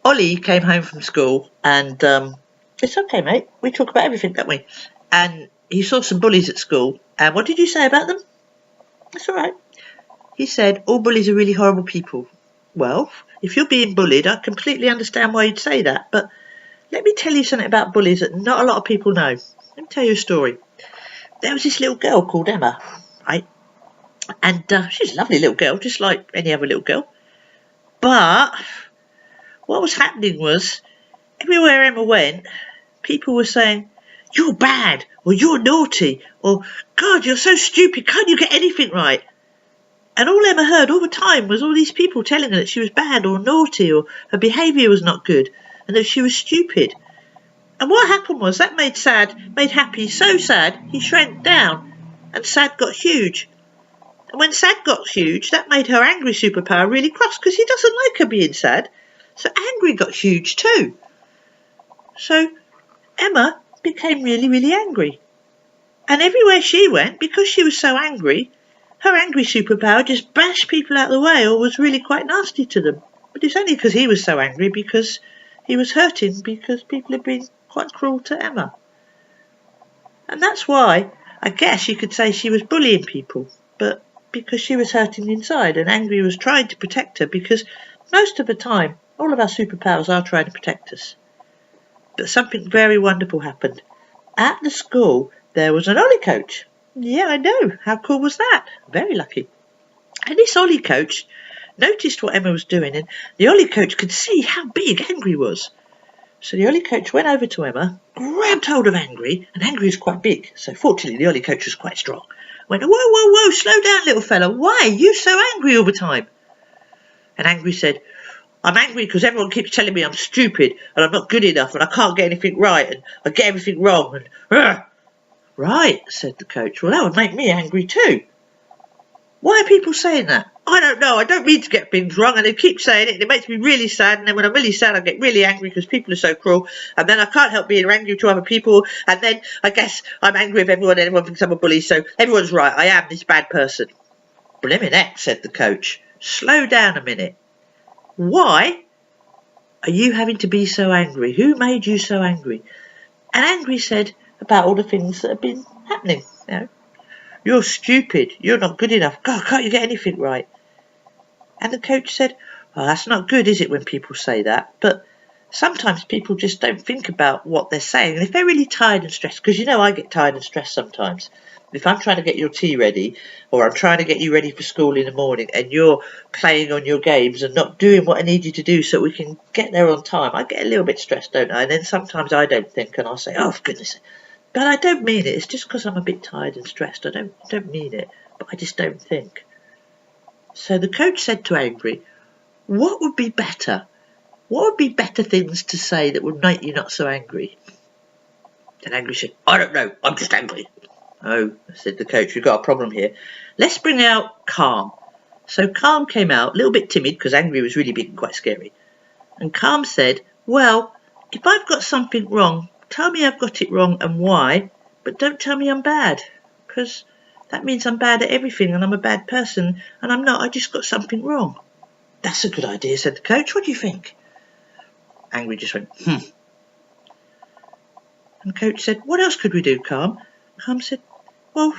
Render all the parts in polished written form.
Ollie came home from school and it's okay, mate. We talk about everything, don't we? And he saw some bullies at school. And what did you say about them? That's all right. He said, all bullies are really horrible people. Well, if you're being bullied, I completely understand why you'd say that. But let me tell you something about bullies that not a lot of people know. Let me tell you a story. There was this little girl called Emma, right? And she's a lovely little girl, just like any other little girl. But what was happening was, everywhere Emma went, people were saying, you're bad, or you're naughty, or God, you're so stupid, can't you get anything right? And all Emma heard all the time was all these people telling her that she was bad or naughty, or her behaviour was not good, and that she was stupid. And what happened was that made Happy so sad, he shrank down, and Sad got huge. And when Sad got huge, that made her angry superpower really cross, because he doesn't like her being sad. So Angry got huge too. So Emma became really, really angry. And everywhere she went, because she was so angry, her angry superpower just bashed people out of the way or was really quite nasty to them. But it's only because he was so angry, because he was hurting, because people had been quite cruel to Emma. And that's why, I guess you could say she was bullying people, but because she was hurting inside and Angry was trying to protect her, because most of the time, all of our superpowers are trying to protect us. But something very wonderful happened. At the school, there was an Ollie coach. Yeah, I know. How cool was that? Very lucky. And this Ollie coach noticed what Emma was doing, and the Ollie coach could see how big Angry was. So the Ollie coach went over to Emma, grabbed hold of Angry, and Angry is quite big, so fortunately the Ollie coach was quite strong. Went, whoa, whoa, whoa, slow down, little fella. Why are you so angry all the time? And Angry said, I'm angry because everyone keeps telling me I'm stupid and I'm not good enough and I can't get anything right and I get everything wrong. And Right, said the coach. Well, that would make me angry too. Why are people saying that? I don't know. I don't mean to get things wrong, and they keep saying it, and it makes me really sad. And then when I'm really sad, I get really angry because people are so cruel. And then I can't help being angry to other people. And then I guess I'm angry with everyone, and everyone thinks I'm a bully. So everyone's right. I am this bad person. Blimmin' heck, said the coach. Slow down a minute. Why are you having to be so angry? Who made you so angry? And Angry said about all the things that have been happening. You know, you're stupid. You're not good enough. God, can't you get anything right? And the coach said, well, that's not good, is it, when people say that? But sometimes people just don't think about what they're saying. And if they're really tired and stressed, because you know I get tired and stressed sometimes. If I'm trying to get your tea ready, or I'm trying to get you ready for school in the morning, and you're playing on your games and not doing what I need you to do so we can get there on time, I get a little bit stressed, don't I? And then sometimes I don't think, and I'll say, oh, for goodness sake. But I don't mean it. It's just because I'm a bit tired and stressed. I don't mean it, but I just don't think. So the coach said to Angry, what would be better? What would be better things to say that would make you not so angry? And Angry said, I don't know. I'm just angry. Oh, said the coach, we've got a problem here. Let's bring out Calm. So Calm came out, a little bit timid because Angry was really big and quite scary. And Calm said, well, if I've got something wrong, tell me I've got it wrong and why, but don't tell me I'm bad, because that means I'm bad at everything and I'm a bad person, and I'm not, I just got something wrong. That's a good idea, said the coach. What do you think? Angry just went, And coach said, what else could we do, Calm? Calm said, well,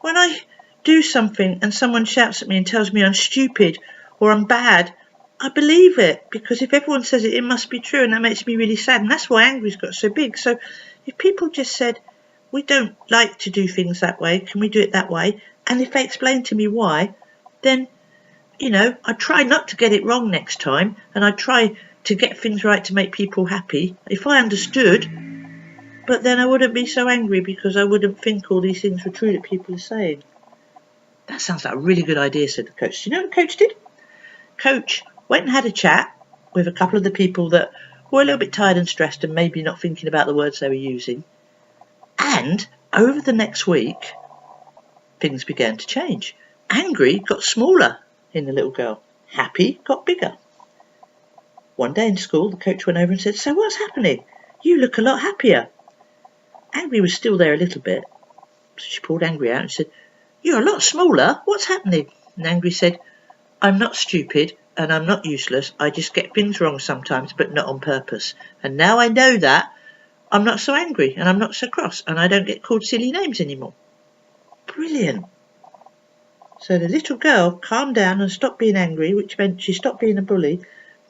when I do something and someone shouts at me and tells me I'm stupid or I'm bad, I believe it, because if everyone says it, it must be true, and that makes me really sad, and that's why Angry's got so big. So if people just said, we don't like to do things that way, can we do it that way? And if they explain to me why, then, you know, I try not to get it wrong next time, and I try to get things right to make people happy. If I understood, but then I wouldn't be so angry because I wouldn't think all these things were true that people are saying. That sounds like a really good idea, said the coach. Do you know what the coach did? Coach went and had a chat with a couple of the people that were a little bit tired and stressed and maybe not thinking about the words they were using. And over the next week, things began to change. Angry got smaller in the little girl. Happy got bigger. One day in school, the coach went over and said, so what's happening? You look a lot happier. Angry was still there a little bit. So she pulled Angry out and said, you're a lot smaller. What's happening? And Angry said, I'm not stupid and I'm not useless. I just get things wrong sometimes, but not on purpose. And now I know that, I'm not so angry and I'm not so cross and I don't get called silly names anymore. Brilliant. So the little girl calmed down and stopped being angry, which meant she stopped being a bully,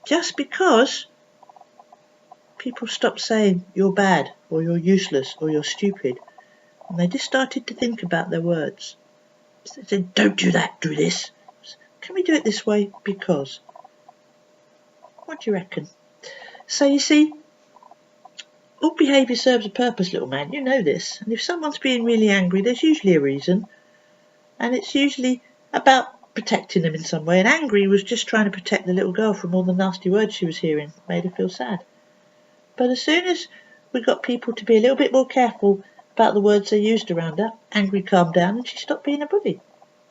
just because people stopped saying you're bad or you're useless or you're stupid. And they just started to think about their words. So they said, don't do that, do this. Can we do it this way? Because. What do you reckon? So you see, all behaviour serves a purpose, little man. You know this. And if someone's being really angry, there's usually a reason. And it's usually about protecting them in some way. And angry was just trying to protect the little girl from all the nasty words she was hearing. Made her feel sad. But as soon as we got people to be a little bit more careful about the words they used around her, angry calmed down and she stopped being a bully.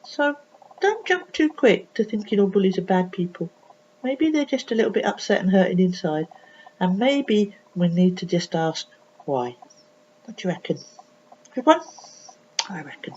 So don't jump too quick to thinking all bullies are bad people. Maybe they're just a little bit upset and hurting inside. And maybe we need to just ask why. What do you reckon? Good one? I reckon.